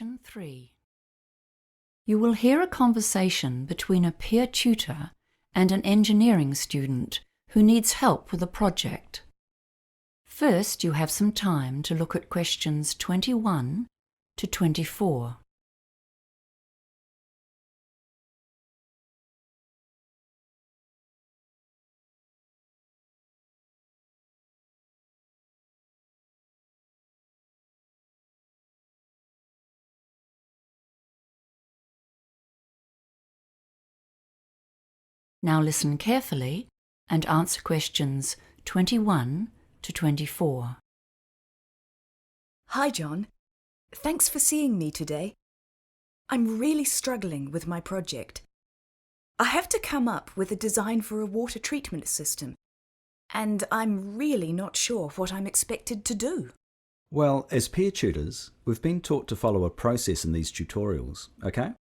Section 3. You will hear a conversation between a peer tutor and an engineering student who needs help with a project. First, you have some time to look at questions 21 to 24. Now listen carefully and answer questions 21 to 24. Hi, John. Thanks for seeing me today. I'm really struggling with my project. I have to come up with a design for a water treatment system, and I'm really not sure what I'm expected to do. Well, as peer tutors, we've been taught to follow a process in these tutorials, okay?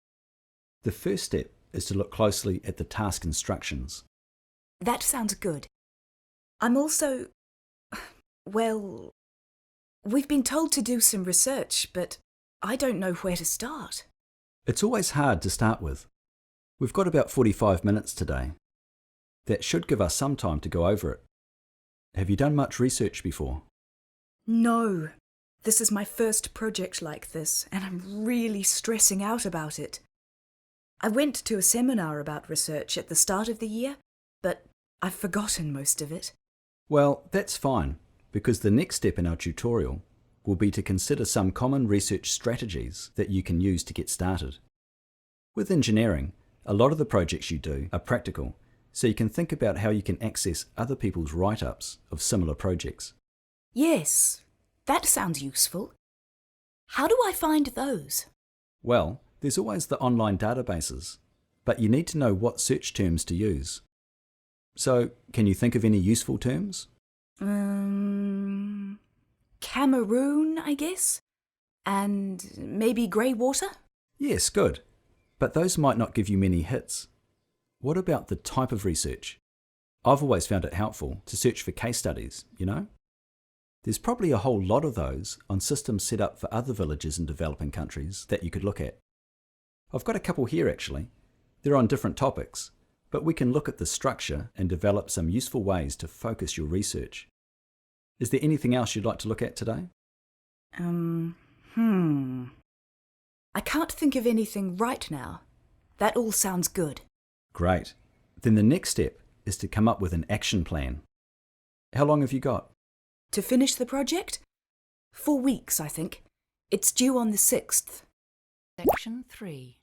The first step is to look closely at the task instructions. That sounds good. I'm also... well, we've been told to do some research, but I don't know where to start. It's always hard to start with. We've got about 45 minutes today. That should give us some time to go over it. Have you done much research before? No. This is my first project like this, and I'm really stressing out about it. I went to a seminar about research at the start of the year, but I've forgotten most of it. Well, that's fine, because the next step in our tutorial will be to consider some common research strategies that you can use to get started. With engineering, a lot of the projects you do are practical, so you can think about how you can access other people's write-ups of similar projects. Yes, that sounds useful. How do I find those? Well, there's always the online databases, but you need to know what search terms to use. So, can you think of any useful terms? Cameroon, I guess? And maybe grey water? Yes, good. But those might not give you many hits. What about the type of research? I've always found it helpful to search for case studies, you know? There's probably a whole lot of those on systems set up for other villages in developing countries that you could look at. I've got a couple here actually. They're on different topics, but we can look at the structure and develop some useful ways to focus your research. Is there anything else you'd like to look at today? I can't think of anything right now. That all sounds good. Great. Then the next step is to come up with an action plan. How long have you got? To finish the project? 4 weeks, I think. It's due on the 6th. Section 3.